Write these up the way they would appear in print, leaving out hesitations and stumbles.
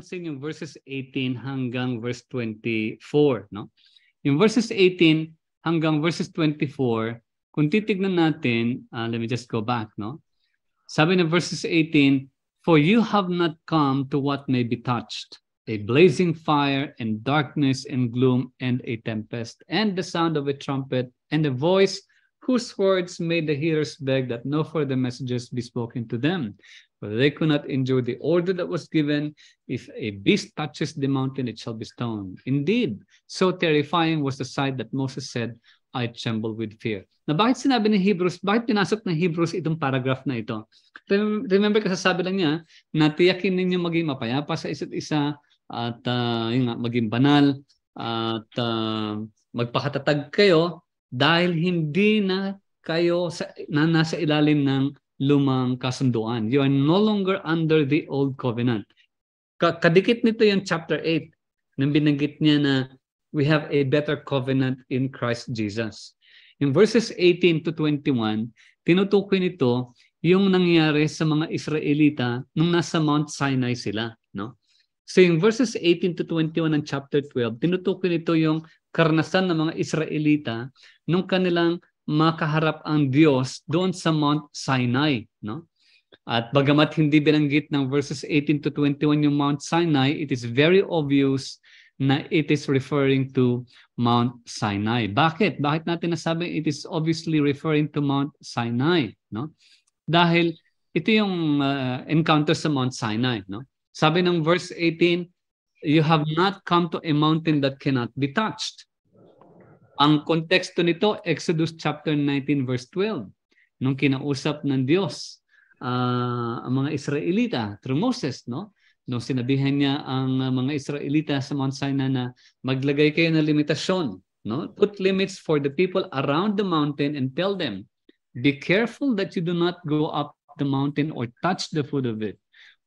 napansin yung verses 18 hanggang verse 24, no? Yung verses 18 hanggang verses 24, kung titignan natin, let me just go back, no? Sabi ng verses 18, "For you have not come to what may be touched, a blazing fire and darkness and gloom and a tempest, and the sound of a trumpet and a voice whose words made the hearers beg that no further messages be spoken to them. For they could not endure the order that was given. If a beast touches the mountain, it shall be stoned. Indeed, so terrifying was the sight that Moses said, I tremble with fear." Na bakit sinabi ng Hebrews, bakit pinasok ng Hebrews itong paragraph na ito? Remember, kasasabi lang niya, na tiyakin ninyo maging mapayapa sa isa't isa at yun nga, maging banal at magpakatatag kayo dahil hindi na kayo nasa ilalim ng lumang kasunduan. You are no longer under the old covenant. Kadikit nito yung chapter 8 nang binanggit niya na we have a better covenant in Christ Jesus. In verses 18 to 21, tinutukoy nito yung nangyari sa mga Israelita nung nasa Mount Sinai sila, no? So in verses 18 to 21 ng chapter 12, tinutukoy nito yung karanasan ng mga Israelita nung kanilang makaharap ang Diyos doon sa Mount Sinai, no? At bagamat hindi binanggit ng verses 18 to 21 yung Mount Sinai, it is very obvious na it is referring to Mount Sinai. Bakit? Bakit natin nasabing it is obviously referring to Mount Sinai, no? Dahil ito yung encounter sa Mount Sinai, no? Sabi ng verse 18, "You have not come to a mountain that cannot be touched." Ang konteksto nito, Exodus chapter 19 verse 12. Nung kinausap ng Diyos ang mga Israelita through Moses, no? Nung sinabihan niya ang mga Israelita sa Mount Sinai na maglagay kayo ng limitasyon, no? Put limits for the people around the mountain and tell them, "Be careful that you do not go up the mountain or touch the foot of it.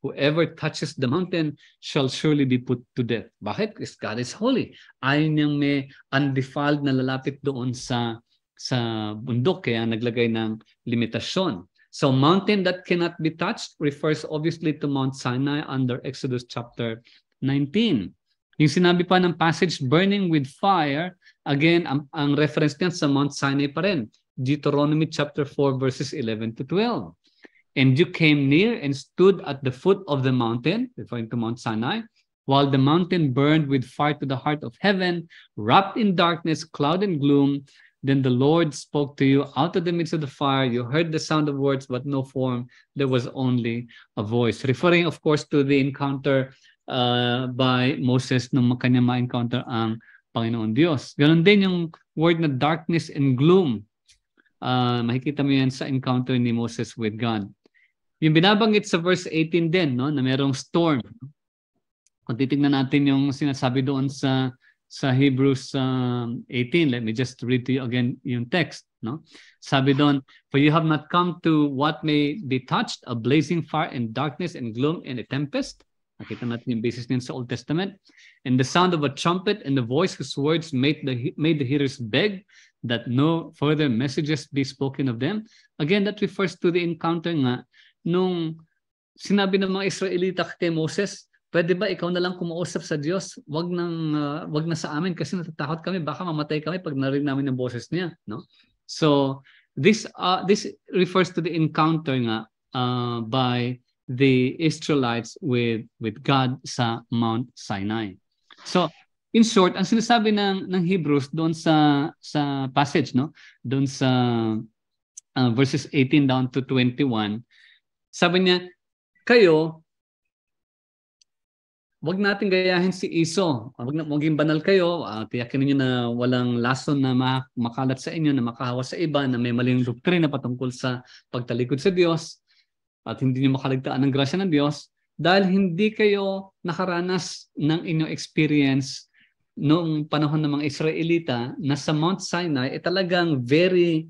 Whoever touches the mountain shall surely be put to death." Bakit? Because God is holy. Ayaw niyang may undefiled na lalapit doon sa bundok, kaya naglagay ng limitasyon. So mountain that cannot be touched refers obviously to Mount Sinai under Exodus chapter 19. Yung sinabi pa ng passage, "burning with fire," again, ang reference niyan sa Mount Sinai pa rin. Deuteronomy chapter 4 verses 11 to 12. "And you came near and stood at the foot of the mountain," referring to Mount Sinai, "while the mountain burned with fire to the heart of heaven, wrapped in darkness, cloud and gloom. Then the Lord spoke to you out of the midst of the fire. You heard the sound of words, but no form. There was only a voice." Referring, of course, to the encounter by Moses nung kanya ma-encounter ang Panginoon Diyos. Ganon din yung word na darkness and gloom. Makikita mo yan sa encounter ni Moses with God. Yung binabanggit sa verse 18 din, no, na merong storm. Kung titignan natin yung sinasabi doon sa Hebrews 18, let me just read to you again yung text, no? Sabi doon, "For you have not come to what may be touched, a blazing fire and darkness and gloom and a tempest." Nakita natin yung basis niyan sa Old Testament. "And the sound of a trumpet and the voice whose words made the hearers beg that no further messages be spoken of them." Again, that refers to the encounter nga nung sinabi ng mga Israelita kay Moses, "Pwede ba ikaw na lang kumausap sa Diyos? Wag na sa amin kasi natatakot kami, baka mamatay kami pag narinig namin ang boses niya," no? So this refers to the encounter nga by the Israelites with God sa Mount Sinai. So in short, ang sinasabi ng Hebrews doon sa passage, no, doon sa verses 18 down to 21, sabi niya, kayo, wag natin gayahin si Iso. Maging banal kayo. Tiyakin niyo na walang lason na makalat sa inyo, na makahawa sa iba, na may maling doktrina patungkol sa pagtalikod sa Diyos, at hindi niyo makaligtaan ng grasya ng Diyos dahil hindi kayo nakaranas ng inyong experience noong panahon ng mga Israelita na sa Mount Sinai talagang very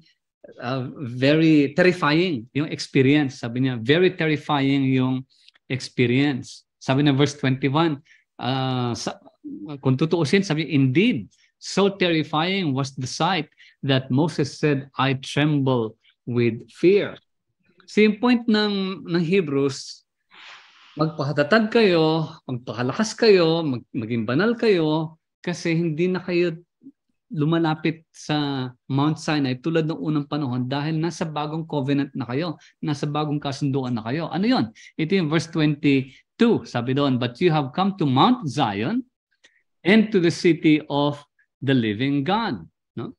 terrifying yung experience. Sabi niya, very terrifying yung experience. Sabi na verse 21, kung tutuusin, sabi, "Indeed, so terrifying was the sight that Moses said, I tremble with fear." So yung point ng Hebrews, magpakatatag kayo, magpakalakas kayo, maging banal kayo, kasi hindi na kayo lumalapit sa Mount Sinai tulad ng unang panahon dahil nasa bagong covenant na kayo, nasa bagong kasunduan na kayo. Ano yon? Ito yung verse 22. Sabi doon, but you have come to Mount Zion and to the city of the living God. No?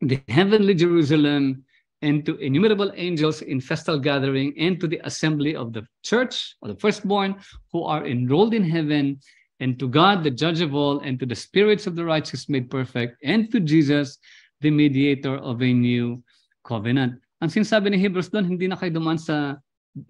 The heavenly Jerusalem, and to innumerable angels in festal gathering, and to the assembly of the church, or the firstborn, who are enrolled in heaven, and to God, the judge of all, and to the spirits of the righteous made perfect, and to Jesus, the mediator of a new covenant. Ang sinasabi ni Hebrews doon, hindi na kayo dumaan sa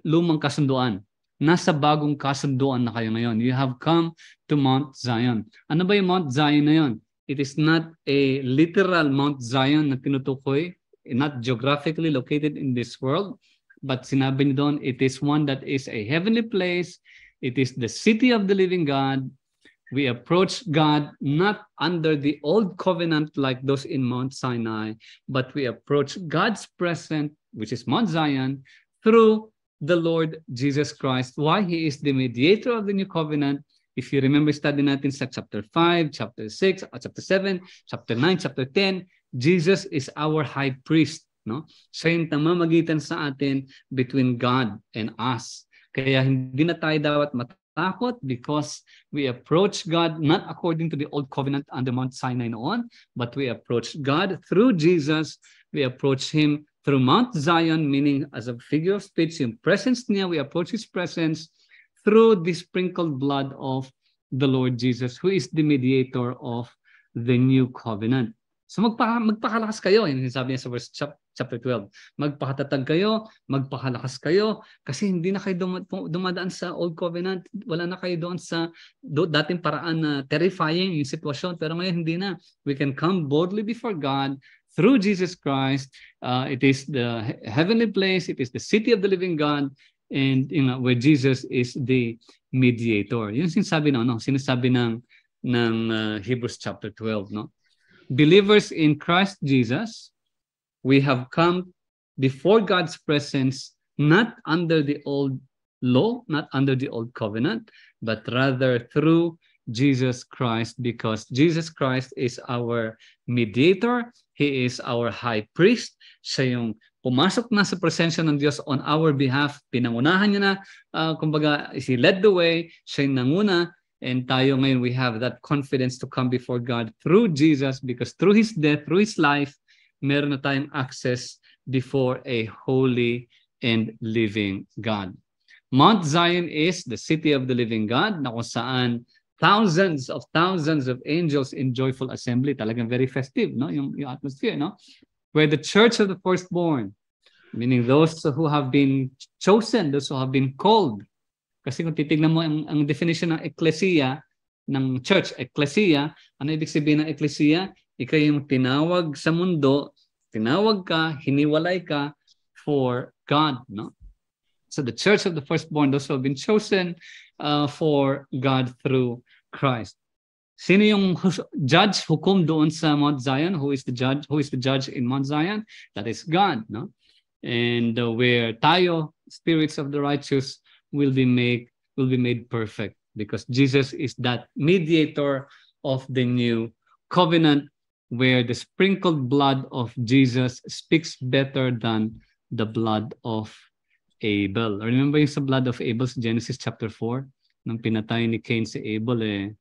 lumang kasunduan. Nasa bagong kasunduan na kayo ngayon. You have come to Mount Zion. Ano ba yung Mount Zion na yun? It is not a literal Mount Zion na tinutukoy, not geographically located in this world, but sinabi niyo doon, it is one that is a heavenly place. It is the city of the living God. We approach God not under the old covenant like those in Mount Sinai, but we approach God's presence, which is Mount Zion, through the Lord Jesus Christ. Why? He is the mediator of the new covenant. If you remember, study natin sa chapter 5, chapter 6, chapter 7, chapter 9, chapter 10, Jesus is our high priest. No? Siya yung namamagitan sa atin between God and us. Kaya hindi na tayo dapat matakot because we approach God not according to the old covenant under Mount Sinai noon, but we approach God through Jesus. We approach Him through Mount Zion, meaning as a figure of speech, yung presence niya, we approach His presence through the sprinkled blood of the Lord Jesus, who is the mediator of the new covenant. So magpakalakas kayo, yung sabi niya sa verse chapter 12. Magpakatatag kayo, magpakalakas kayo, kasi hindi na kayo dumadaan sa old covenant. Wala na kayo doon sa dating paraan na terrifying yung sitwasyon. Pero ngayon hindi na. We can come boldly before God through Jesus Christ. It is the heavenly place. It is the city of the living God. And where Jesus is the mediator. Yun sinasabi ng Hebrews chapter 12, no? Believers in Christ Jesus, we have come before God's presence not under the old law, not under the old covenant, but rather through Jesus Christ, because Jesus Christ is our mediator. He is our high priest. Siya yung pumasok na sa presensya ng Diyos on our behalf. Pinangunahan niya na, kumbaga, He led the way, siya yung nanguna. And tayo ngayon, we have that confidence to come before God through Jesus, because through His death, through His life, meron na tayong access before a holy and living God. Mount Zion is the city of the living God, na kung saan thousands of angels in joyful assembly. Talagang very festive, no? Yung atmosphere, no? Where the church of the firstborn, meaning those who have been chosen, those who have been called. Kasi kung titignan mo ang definition ng ecclesia, ng church, ecclesia, ano ibig sabihin ng ecclesia? Ikaw yung tinawag sa mundo, tinawag ka, hiniwalay ka for God, no? So the church of the firstborn, those who have been chosen for God through Christ. Sino yung judge, hukom doon sa Mount Zion? Who is the judge in Mount Zion? That is God, no? And where tayo, spirits of the righteous, will be made perfect, because Jesus is that mediator of the new covenant, where the sprinkled blood of Jesus speaks better than the blood of Abel. Remember yung sa blood of Abel sa Genesis chapter 4, nang pinatay ni Cain si Abel,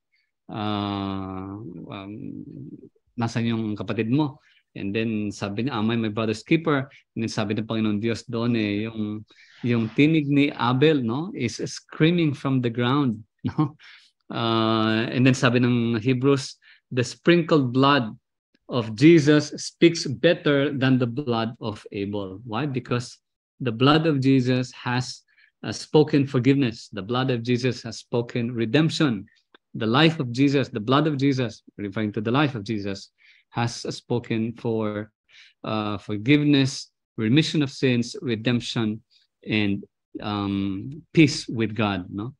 nasan yung kapatid mo? And then sabi niya, am I my brother's keeper? And then sabi ng Panginoon Diyos doon, yung tinig ni Abel, no, is screaming from the ground, no? And then sabi ng Hebrews, the sprinkled blood of Jesus speaks better than the blood of Abel. Why? Because the blood of Jesus has spoken forgiveness. The blood of Jesus has spoken redemption. The life of Jesus, the blood of Jesus, referring to the life of Jesus, has spoken for forgiveness, remission of sins, redemption, and peace with God, no?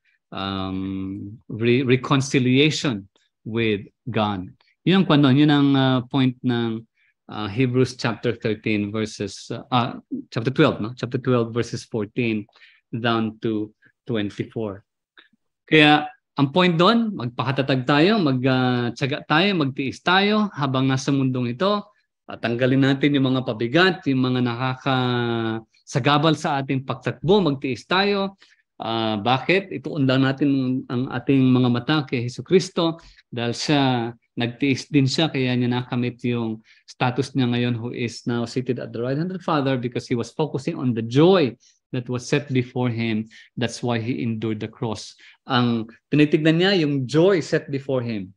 Reconciliation with God. Yun ang point ng Hebrews chapter 13 verses chapter 12, no? Chapter 12 verses 14 down to 24. Kaya ang point doon, magpakatatag tayo, magtiyaga tayo, magtiis tayo habang nasa mundong ito. Tanggalin natin yung mga pabigat, yung mga nakakasagabal sa ating pagtakbo, magtiis tayo. Bakit? Ituundang natin ang ating mga mata kay Jesucristo dahil siya, nagtiis din siya, kaya niya nakamit yung status niya ngayon who is now seated at the right hand of the Father because he was focusing on the joy that was set before him. That's why he endured the cross. Ang tinitignan niya, yung joy set before him.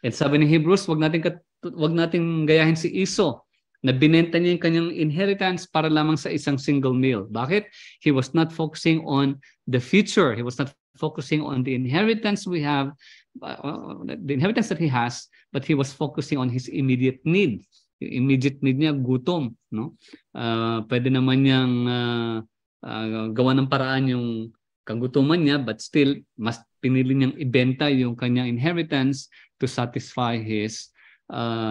At sabi ni Hebrews, wag nating gayahin si Esau na binenta niya yung kanyang inheritance para lamang sa isang single meal. Bakit? He was not focusing on the future. He was not focusing on the inheritance we have, the inheritance that he has, but he was focusing on his immediate need. Yung immediate need niya, gutom. No? Pwede naman niyang gawa ng paraan yung kagutuman niya, but still, mas pinili niyang ibenta yung kanyang inheritance to satisfy his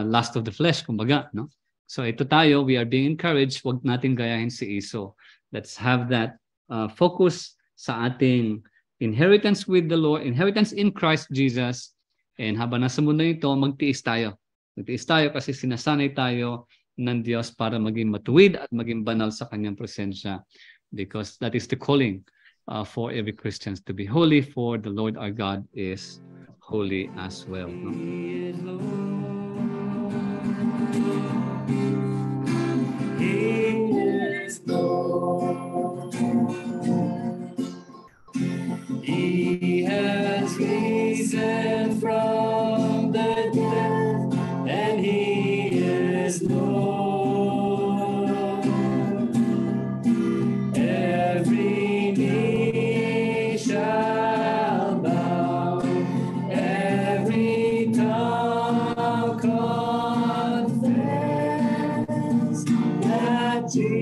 lust of the flesh, kumbaga. No? So ito tayo, we are being encouraged, wag natin gayahin si Esau. Let's have that focus sa ating inheritance with the Lord, inheritance in Christ Jesus. And habang nasa mundo ito, magtiis tayo. Magtiis tayo kasi sinasanay tayo ng Diyos para maging matuwid at maging banal sa kanyang presensya. Because that is the calling for every Christian to be holy, for the Lord our God is holy as well. No? He has risen from the dead, and he is Lord. Every knee shall bow, every tongue confess that Jesus